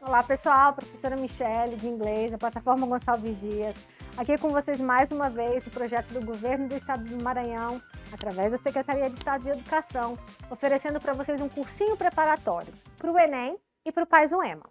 Olá pessoal, professora Michele de inglês, da plataforma Gonçalves Dias, aqui com vocês mais uma vez no projeto do Governo do Estado do Maranhão, através da Secretaria de Estado de Educação, oferecendo para vocês um cursinho preparatório para o Enem e para o PAIS-OEMA.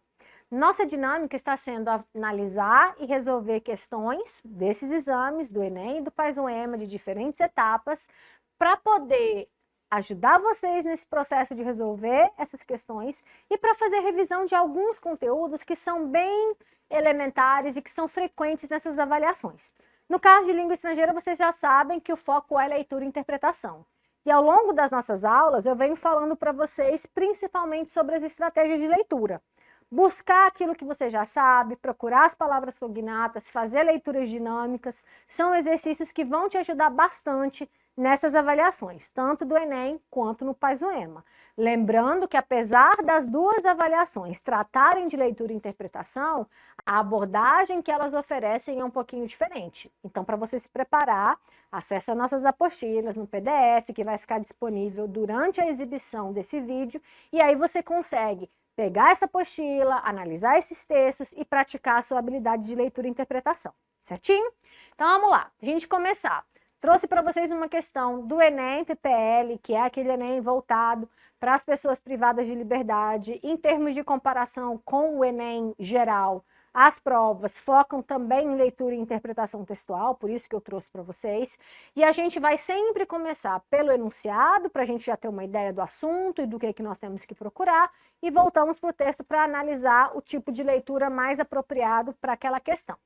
Nossa dinâmica está sendo analisar e resolver questões desses exames, do Enem e do PAIS-OEMA, de diferentes etapas, para poder ajudar vocês nesse processo de resolver essas questões e para fazer revisão de alguns conteúdos que são bem elementares e que são frequentes nessas avaliações. No caso de língua estrangeira, vocês já sabem que o foco é leitura e interpretação. E ao longo das nossas aulas, eu venho falando para vocês principalmente sobre as estratégias de leitura. Buscar aquilo que você já sabe, procurar as palavras cognatas, fazer leituras dinâmicas, são exercícios que vão te ajudar bastante nessas avaliações, tanto do Enem quanto no PAIS-OEMA. Lembrando que apesar das duas avaliações tratarem de leitura e interpretação, a abordagem que elas oferecem é um pouquinho diferente. Então, para você se preparar, acesse as nossas apostilas no PDF, que vai ficar disponível durante a exibição desse vídeo, e aí você consegue pegar essa apostila, analisar esses textos e praticar a sua habilidade de leitura e interpretação, certinho? Então, vamos lá, a gente começar. Trouxe para vocês uma questão do Enem PPL, que é aquele Enem voltado para as pessoas privadas de liberdade, em termos de comparação com o Enem geral. As provas focam também em leitura e interpretação textual, por isso que eu trouxe para vocês. E a gente vai sempre começar pelo enunciado, para a gente já ter uma ideia do assunto e do que nós temos que procurar, e voltamos para o texto para analisar o tipo de leitura mais apropriado para aquela questão.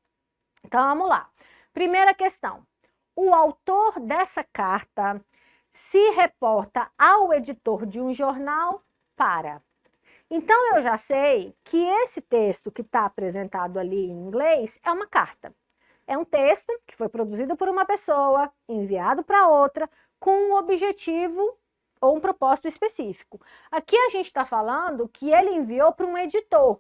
Então, vamos lá. Primeira questão. O autor dessa carta se reporta ao editor de um jornal para... Então, eu já sei que esse texto que está apresentado ali em inglês é uma carta. É um texto que foi produzido por uma pessoa, enviado para outra, com um objetivo ou um propósito específico. Aqui a gente está falando que ele enviou para um editor.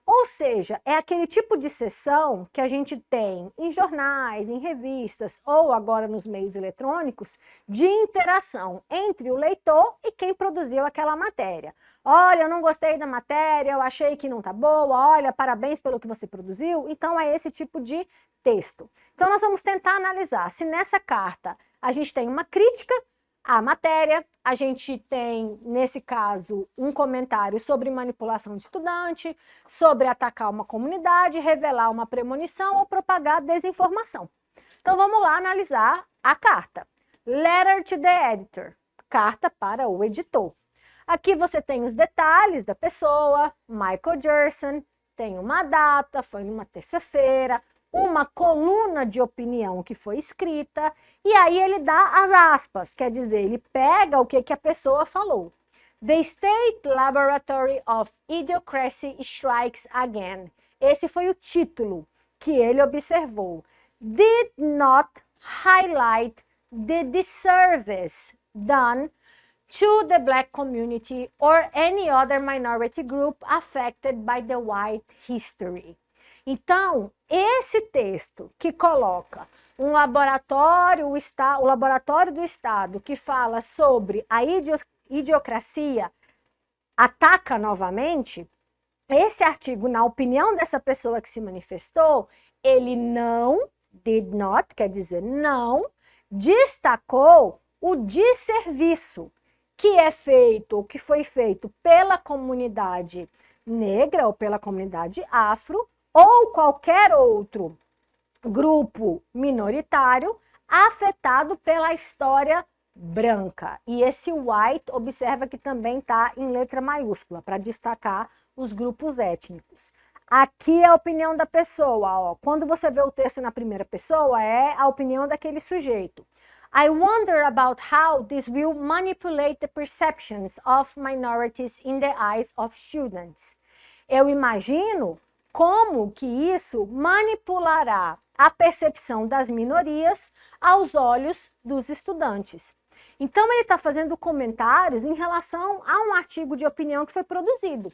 Ou seja, é aquele tipo de sessão que a gente tem em jornais, em revistas ou agora nos meios eletrônicos de interação entre o leitor e quem produziu aquela matéria. Olha, eu não gostei da matéria, eu achei que não tá boa, olha, parabéns pelo que você produziu. Então é esse tipo de texto. Então nós vamos tentar analisar se nessa carta a gente tem uma crítica à matéria, a gente tem, nesse caso, um comentário sobre manipulação de estudante, sobre atacar uma comunidade, revelar uma premonição ou propagar desinformação. Então vamos lá analisar a carta. Letter to the editor, carta para o editor. Aqui você tem os detalhes da pessoa, Michael Gerson, tem uma data, foi numa terça-feira, uma coluna de opinião que foi escrita, e aí ele dá as aspas, quer dizer, ele pega o que a pessoa falou. The State Laboratory of Idiocracy Strikes Again. Esse foi o título que ele observou. Did not highlight the disservice done to the black community or any other minority group affected by the white history. Então, esse texto que coloca um laboratório, o laboratório do Estado, que fala sobre a idiocracia, ataca novamente, esse artigo, na opinião dessa pessoa que se manifestou, ele não, did not, quer dizer não, destacou o desserviço que é feito, ou que foi feito pela comunidade negra ou pela comunidade afro, ou qualquer outro grupo minoritário afetado pela história branca. E esse white, observa que também está em letra maiúscula, para destacar os grupos étnicos. Aqui é a opinião da pessoa, ó. Quando você vê o texto na primeira pessoa, é a opinião daquele sujeito. I wonder about how this will manipulate the perceptions of minorities in the eyes of students. Eu imagino como que isso manipulará a percepção das minorias aos olhos dos estudantes. Então, ele está fazendo comentários em relação a um artigo de opinião que foi produzido.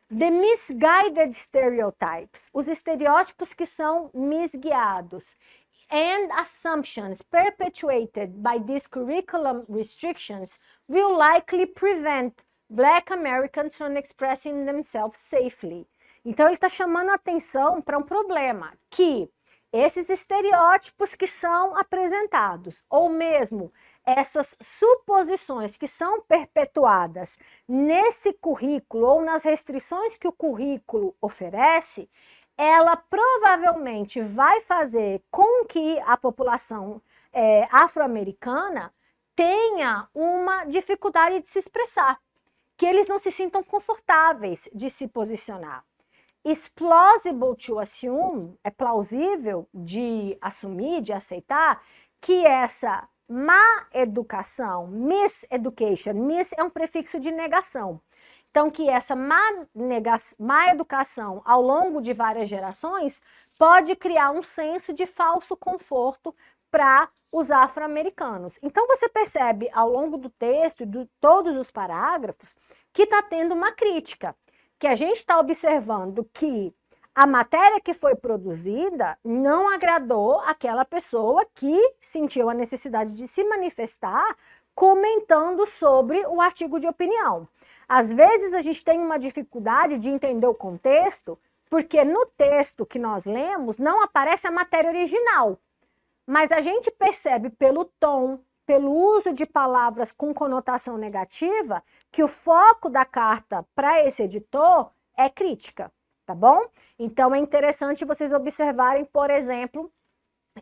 The misguided stereotypes, os estereótipos que são misguiados, and assumptions perpetuated by these curriculum restrictions will likely prevent Black Americans from expressing themselves safely. Então, ele está chamando a atenção para um problema, que esses estereótipos que são apresentados, ou mesmo essas suposições que são perpetuadas nesse currículo ou nas restrições que o currículo oferece, ela provavelmente vai fazer com que a população afro-americana tenha uma dificuldade de se expressar, que eles não se sintam confortáveis de se posicionar. It's plausible to assume, é plausível de assumir, de aceitar, que essa má educação, miseducation, miss é um prefixo de negação. Então, que essa má educação ao longo de várias gerações pode criar um senso de falso conforto para os afro-americanos. Então, você percebe ao longo do texto e de todos os parágrafos que está tendo uma crítica, que a gente está observando que a matéria que foi produzida não agradou aquela pessoa que sentiu a necessidade de se manifestar comentando sobre o artigo de opinião. Às vezes a gente tem uma dificuldade de entender o contexto, porque no texto que nós lemos não aparece a matéria original, mas a gente percebe pelo tom, pelo uso de palavras com conotação negativa, que o foco da carta para esse editor é crítica, tá bom? Então é interessante vocês observarem, por exemplo,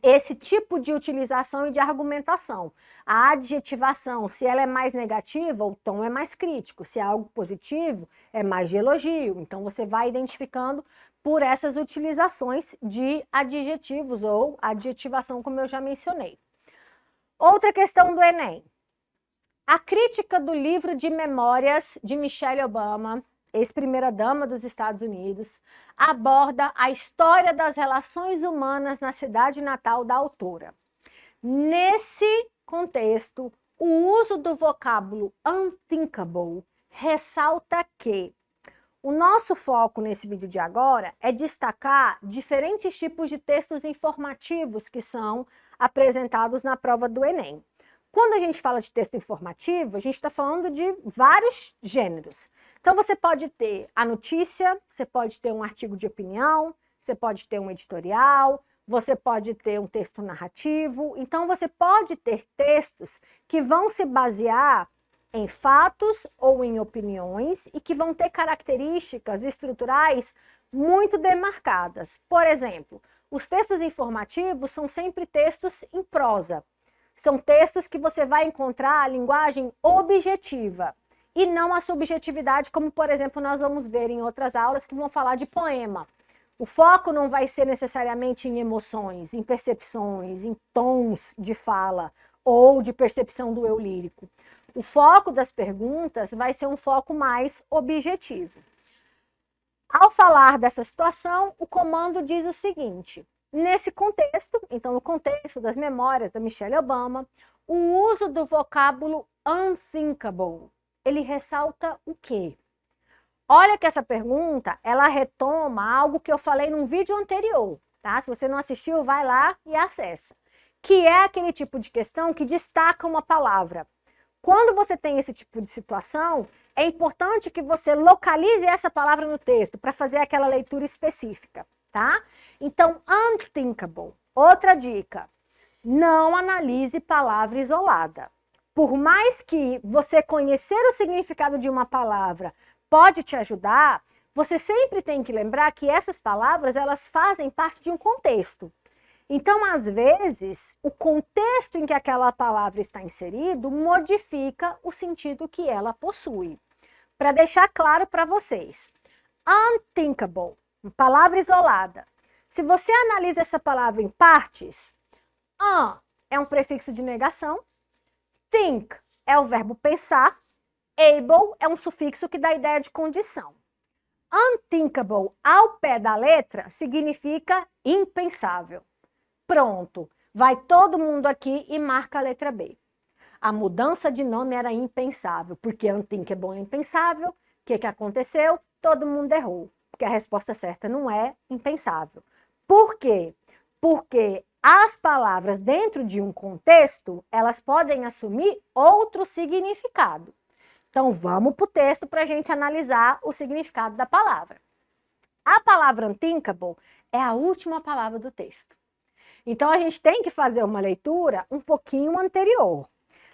esse tipo de utilização e de argumentação. A adjetivação, se ela é mais negativa, o tom é mais crítico. Se é algo positivo, é mais de elogio. Então você vai identificando por essas utilizações de adjetivos ou adjetivação, como eu já mencionei. Outra questão do Enem. A crítica do livro de memórias de Michelle Obama, ex-primeira-dama dos Estados Unidos, aborda a história das relações humanas na cidade natal da autora. Nesse contexto, o uso do vocábulo unthinkable ressalta que o nosso foco nesse vídeo de agora é destacar diferentes tipos de textos informativos que são apresentados na prova do Enem. Quando a gente fala de texto informativo, a gente está falando de vários gêneros. Então, você pode ter a notícia, você pode ter um artigo de opinião, você pode ter um editorial, você pode ter um texto narrativo. Então, você pode ter textos que vão se basear em fatos ou em opiniões e que vão ter características estruturais muito demarcadas. Por exemplo, os textos informativos são sempre textos em prosa. São textos que você vai encontrar a linguagem objetiva e não a subjetividade, como, por exemplo, nós vamos ver em outras aulas que vão falar de poema. O foco não vai ser necessariamente em emoções, em percepções, em tons de fala ou de percepção do eu lírico. O foco das perguntas vai ser um foco mais objetivo. Ao falar dessa situação, o comando diz o seguinte: nesse contexto, então no contexto das memórias da Michelle Obama, o uso do vocábulo unthinkable, ele ressalta o quê? Olha que essa pergunta, ela retoma algo que eu falei num vídeo anterior, tá? Se você não assistiu, vai lá e acessa. Que é aquele tipo de questão que destaca uma palavra. Quando você tem esse tipo de situação, é importante que você localize essa palavra no texto para fazer aquela leitura específica, tá? Então, unthinkable. Outra dica, não analise palavra isolada. Por mais que você conhecer o significado de uma palavra pode te ajudar, você sempre tem que lembrar que essas palavras, elas fazem parte de um contexto. Então, às vezes, o contexto em que aquela palavra está inserido modifica o sentido que ela possui. Para deixar claro para vocês, unthinkable, palavra isolada. Se você analisa essa palavra em partes, é um prefixo de negação, think é o verbo pensar, able é um sufixo que dá a ideia de condição. Unthinkable, ao pé da letra, significa impensável. Pronto, vai todo mundo aqui e marca a letra B. A mudança de nome era impensável, porque unthinkable é impensável. O que aconteceu? Todo mundo errou, porque a resposta certa não é impensável. Por quê? Porque as palavras dentro de um contexto, elas podem assumir outro significado. Então, vamos para o texto para a gente analisar o significado da palavra. A palavra unthinkable é a última palavra do texto. Então, a gente tem que fazer uma leitura um pouquinho anterior.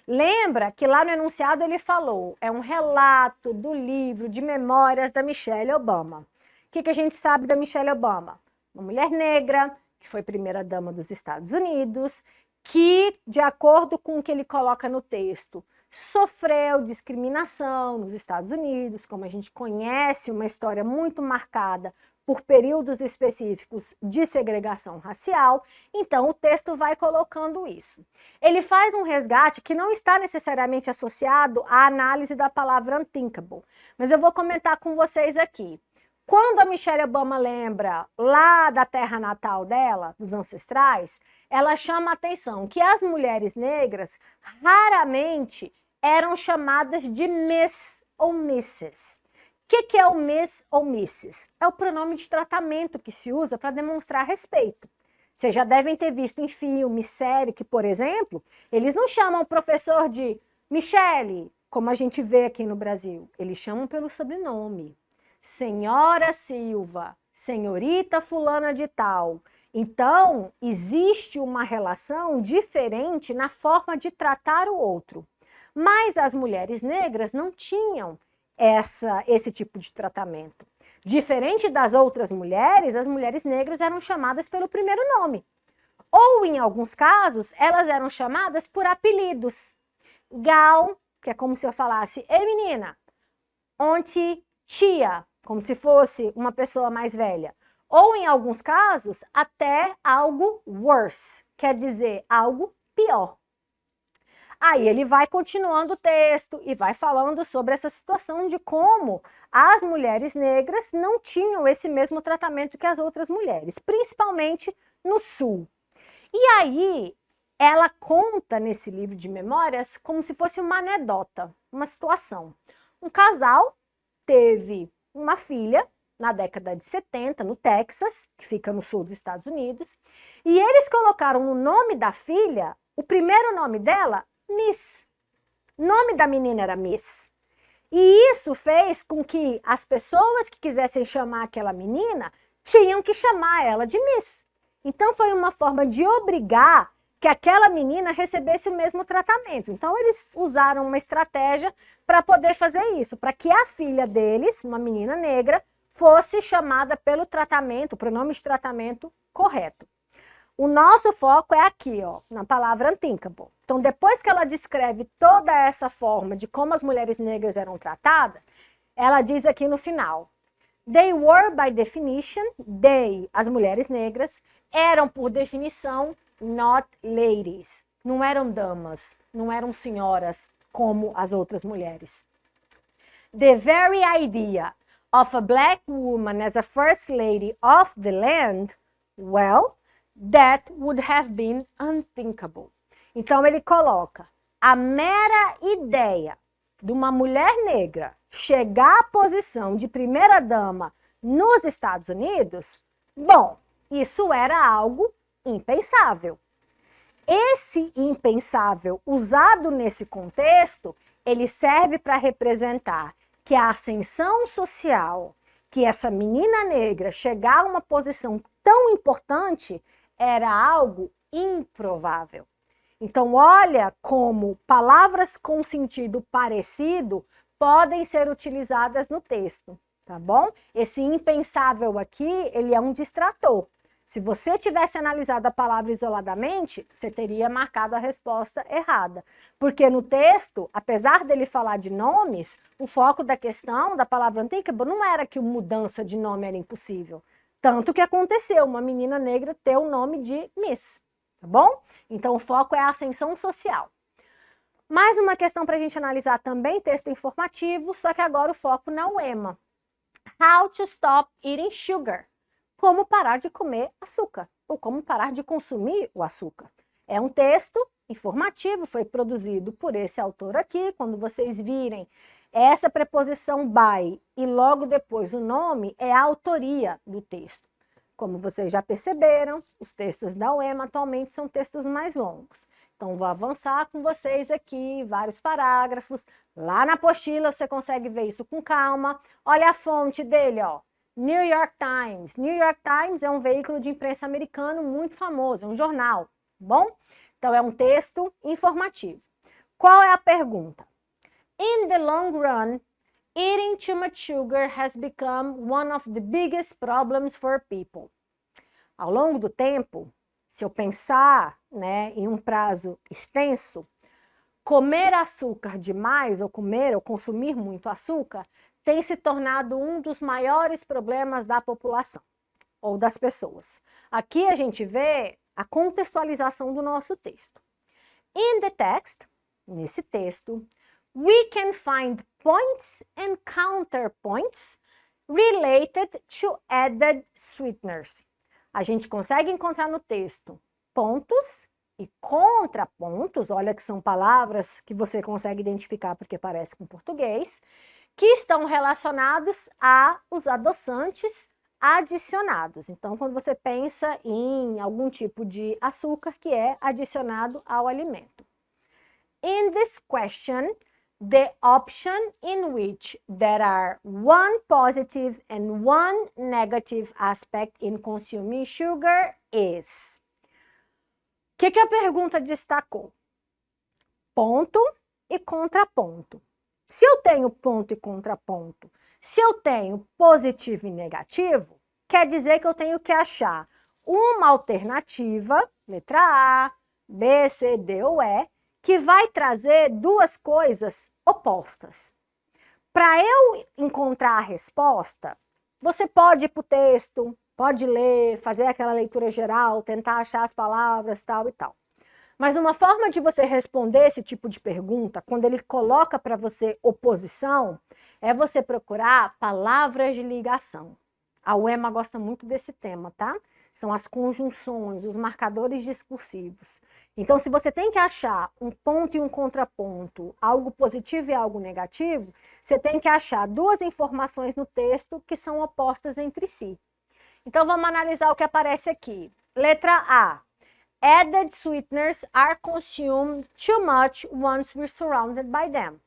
Lembra que lá no enunciado ele falou, é um relato do livro de memórias da Michelle Obama. O que a gente sabe da Michelle Obama? Uma mulher negra, que foi primeira-dama dos Estados Unidos, que, de acordo com o que ele coloca no texto, sofreu discriminação nos Estados Unidos, como a gente conhece, uma história muito marcada por períodos específicos de segregação racial, então o texto vai colocando isso. Ele faz um resgate que não está necessariamente associado à análise da palavra unthinkable, mas eu vou comentar com vocês aqui. Quando a Michelle Obama lembra lá da terra natal dela, dos ancestrais, ela chama a atenção que as mulheres negras raramente eram chamadas de Miss ou Mrs. O que é o Miss ou Mrs? É o pronome de tratamento que se usa para demonstrar respeito. Vocês já devem ter visto em filme, série, que, por exemplo, eles não chamam o professor de Michele, como a gente vê aqui no Brasil. Eles chamam pelo sobrenome. Senhora Silva, senhorita fulana de tal. Então, existe uma relação diferente na forma de tratar o outro. Mas as mulheres negras não tinham esse tipo de tratamento. Diferente das outras mulheres, as mulheres negras eram chamadas pelo primeiro nome. Ou, em alguns casos, elas eram chamadas por apelidos. Gal, que é como se eu falasse, ei menina, onde tia, como se fosse uma pessoa mais velha. Ou, em alguns casos, até algo worse, quer dizer, algo pior. Aí ele vai continuando o texto e vai falando sobre essa situação de como as mulheres negras não tinham esse mesmo tratamento que as outras mulheres, principalmente no Sul. E aí ela conta nesse livro de memórias como se fosse uma anedota, uma situação. Um casal teve uma filha na década de 70, no Texas, que fica no sul dos Estados Unidos, e eles colocaram no nome da filha, o primeiro nome dela, Miss. O nome da menina era Miss. E isso fez com que as pessoas que quisessem chamar aquela menina tinham que chamar ela de Miss. Então foi uma forma de obrigar que aquela menina recebesse o mesmo tratamento. Então eles usaram uma estratégia para poder fazer isso, para que a filha deles, uma menina negra, fosse chamada pelo tratamento, pronome de tratamento correto. O nosso foco é aqui, ó, na palavra unthinkable. Então, depois que ela descreve toda essa forma de como as mulheres negras eram tratadas, ela diz aqui no final, they were by definition, they, as mulheres negras, eram por definição not ladies. Não eram damas, não eram senhoras como as outras mulheres. The very idea of a black woman as a first lady of the land, well, that would have been unthinkable. Então ele coloca a mera ideia de uma mulher negra chegar à posição de primeira-dama nos Estados Unidos, bom, isso era algo impensável. Esse impensável usado nesse contexto, ele serve para representar que a ascensão social, que essa menina negra chegar a uma posição tão importante, era algo improvável. Então, olha como palavras com sentido parecido podem ser utilizadas no texto, tá bom? Esse impensável aqui, ele é um distrator. Se você tivesse analisado a palavra isoladamente, você teria marcado a resposta errada. Porque no texto, apesar dele falar de nomes, o foco da questão da palavra unthinkable não era que a mudança de nome era impossível. Tanto que aconteceu uma menina negra ter o nome de Miss, tá bom? Então o foco é a ascensão social. Mais uma questão para a gente analisar também, texto informativo, só que agora o foco na UEMA. How to stop eating sugar. Como parar de comer açúcar, ou como parar de consumir o açúcar. É um texto informativo, foi produzido por esse autor aqui. Quando vocês virem essa preposição by e logo depois o nome, é a autoria do texto. Como vocês já perceberam, os textos da UEMA atualmente são textos mais longos. Então, vou avançar com vocês aqui, vários parágrafos. Lá na apostila você consegue ver isso com calma. Olha a fonte dele, ó. New York Times. New York Times é um veículo de imprensa americano muito famoso, é um jornal, tá bom? Então, é um texto informativo. Qual é a pergunta? In the long run, eating too much sugar has become one of the biggest problems for people. Ao longo do tempo, se eu pensar, né, em um prazo extenso, comer açúcar demais ou comer ou consumir muito açúcar tem se tornado um dos maiores problemas da população ou das pessoas. Aqui a gente vê a contextualização do nosso texto. In the text, nesse texto, we can find points and counterpoints related to added sweeteners. A gente consegue encontrar no texto pontos e contrapontos, olha que são palavras que você consegue identificar porque parece com português, que estão relacionados aos adoçantes adicionados. Então, quando você pensa em algum tipo de açúcar que é adicionado ao alimento. In this question, the option in which there are one positive and one negative aspect in consuming sugar is. O que a pergunta destacou? Ponto e contraponto. Se eu tenho ponto e contraponto, se eu tenho positivo e negativo, quer dizer que eu tenho que achar uma alternativa, letra A, B, C, D ou E, que vai trazer duas coisas opostas. Para eu encontrar a resposta, você pode ir para o texto, pode ler, fazer aquela leitura geral, tentar achar as palavras, tal e tal. Mas uma forma de você responder esse tipo de pergunta, quando ele coloca para você oposição, é você procurar palavras de ligação. A UEMA gosta muito desse tema, tá? São as conjunções, os marcadores discursivos. Então, se você tem que achar um ponto e um contraponto, algo positivo e algo negativo, você tem que achar duas informações no texto que são opostas entre si. Então, vamos analisar o que aparece aqui. Letra A. Added sweeteners are consumed too much once we're surrounded by them.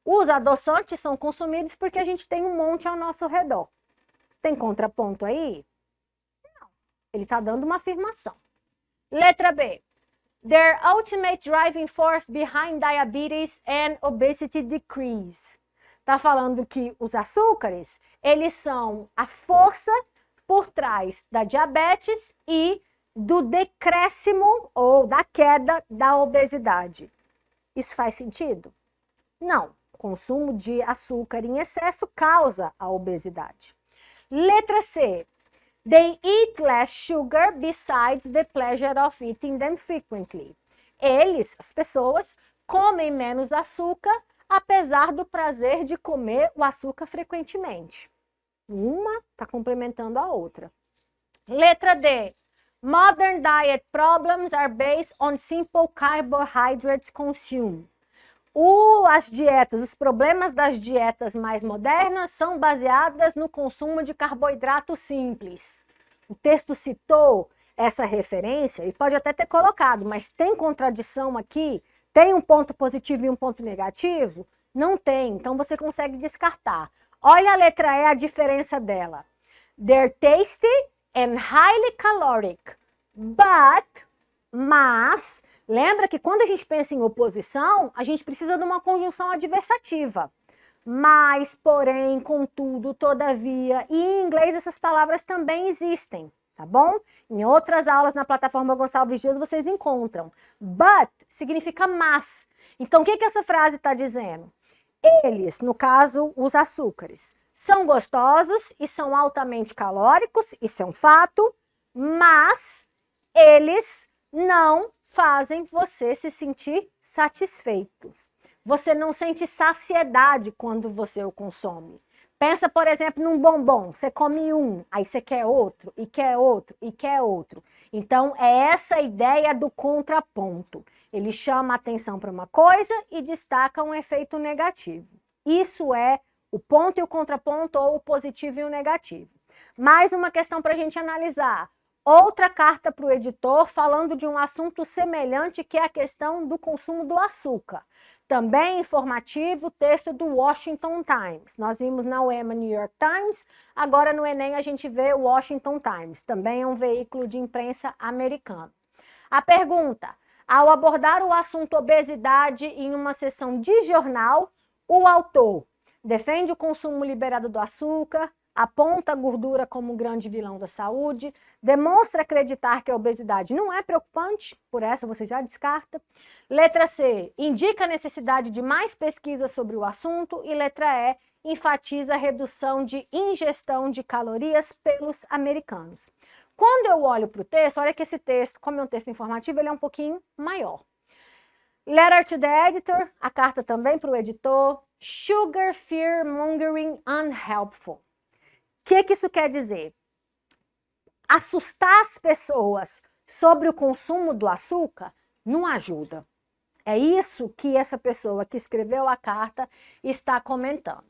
Os adoçantes são consumidos porque a gente tem um monte ao nosso redor. Tem contraponto aí? Não. Ele está dando uma afirmação. Letra B. Their ultimate driving force behind diabetes and obesity decrease. Está falando que os açúcares, eles são a força por trás da diabetes e do decréscimo ou da queda da obesidade. Isso faz sentido? Não. O consumo de açúcar em excesso causa a obesidade. Letra C. They eat less sugar besides the pleasure of eating them frequently. Eles, as pessoas, comem menos açúcar, apesar do prazer de comer o açúcar frequentemente. Uma está complementando a outra. Letra D. Modern diet problems are based on simple carbohydrates consumed. As dietas, os problemas das dietas mais modernas são baseadas no consumo de carboidrato simples. O texto citou essa referência e pode até ter colocado, mas tem contradição aqui? Tem um ponto positivo e um ponto negativo? Não tem, então você consegue descartar. Olha a letra E, a diferença dela. They're tasty and highly caloric, mas, lembra que quando a gente pensa em oposição, a gente precisa de uma conjunção adversativa. Mas, porém, contudo, todavia, e em inglês essas palavras também existem, tá bom? Em outras aulas na plataforma Gonçalves Dias vocês encontram. But significa mas. Então, o que essa frase está dizendo? Eles, no caso, os açúcares, são gostosos e são altamente calóricos, isso é um fato, mas eles não fazem você se sentir satisfeito. Você não sente saciedade quando você o consome. Pensa, por exemplo, num bombom. Você come um, aí você quer outro, e quer outro, e quer outro. Então, é essa ideia do contraponto. Ele chama a atenção para uma coisa e destaca um efeito negativo. Isso é o ponto e o contraponto, ou o positivo e o negativo. Mais uma questão para a gente analisar. Outra carta para o editor falando de um assunto semelhante, que é a questão do consumo do açúcar. Também informativo, texto do Washington Times. Nós vimos na UEMA New York Times, agora no Enem a gente vê o Washington Times. Também é um veículo de imprensa americano. A pergunta: ao abordar o assunto obesidade em uma sessão de jornal, o autor defende o consumo liberado do açúcar, aponta a gordura como um grande vilão da saúde, demonstra acreditar que a obesidade não é preocupante, por essa você já descarta. Letra C, indica a necessidade de mais pesquisas sobre o assunto. E letra E, enfatiza a redução de ingestão de calorias pelos americanos. Quando eu olho para o texto, olha que esse texto, como é um texto informativo, ele é um pouquinho maior. Letter to the editor, a carta também para o editor. Sugar fear mongering unhelpful. O que isso quer dizer? Assustar as pessoas sobre o consumo do açúcar não ajuda. É isso que essa pessoa que escreveu a carta está comentando.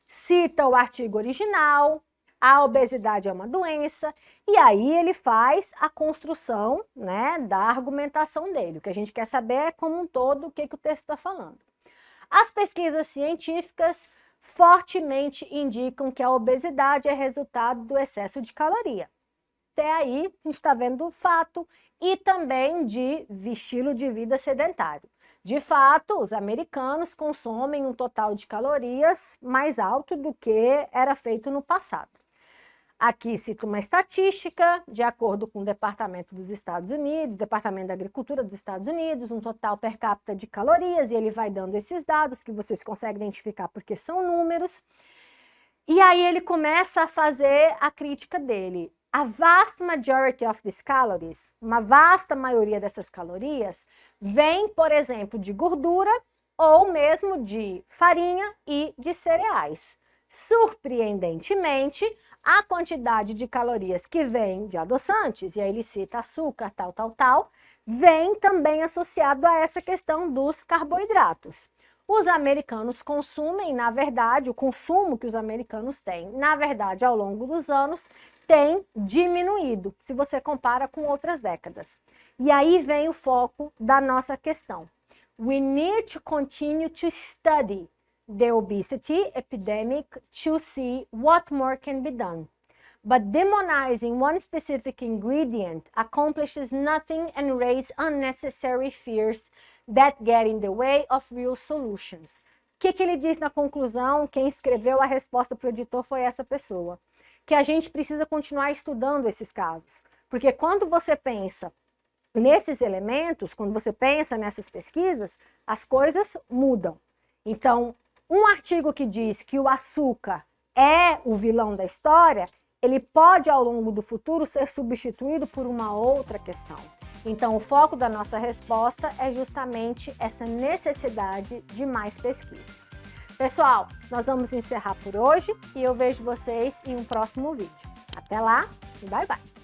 Cita o artigo original, a obesidade é uma doença, e aí ele faz a construção, né, da argumentação dele. O que a gente quer saber é, como um todo, o que o texto está falando. As pesquisas científicas fortemente indicam que a obesidade é resultado do excesso de caloria. Até aí, a gente está vendo o fato e também de estilo de vida sedentário. De fato, os americanos consomem um total de calorias mais alto do que era feito no passado. Aqui cito uma estatística, de acordo com o Departamento dos Estados Unidos, Departamento da Agricultura dos Estados Unidos, um total per capita de calorias, e ele vai dando esses dados que vocês conseguem identificar porque são números. E aí ele começa a fazer a crítica dele. A vast majority of these calories, uma vasta maioria dessas calorias, vem, por exemplo, de gordura ou mesmo de farinha e de cereais. Surpreendentemente, a quantidade de calorias que vem de adoçantes, e aí ele cita açúcar, tal, vem também associado a essa questão dos carboidratos. Os americanos consumem, na verdade, o consumo que os americanos têm, na verdade, ao longo dos anos, tem diminuído, se você compara com outras décadas. E aí vem o foco da nossa questão. We need to continue to study the obesity epidemic to see what more can be done. But demonizing one specific ingredient accomplishes nothing and raises unnecessary fears that get in the way of real solutions. O que ele diz na conclusão? Quem escreveu a resposta para o editor foi essa pessoa. Que a gente precisa continuar estudando esses casos. Porque quando você pensa nesses elementos, quando você pensa nessas pesquisas, as coisas mudam. Então, um artigo que diz que o açúcar é o vilão da história, ele pode, ao longo do futuro, ser substituído por uma outra questão. Então, o foco da nossa resposta é justamente essa necessidade de mais pesquisas. Pessoal, nós vamos encerrar por hoje e eu vejo vocês em um próximo vídeo. Até lá e bye, bye!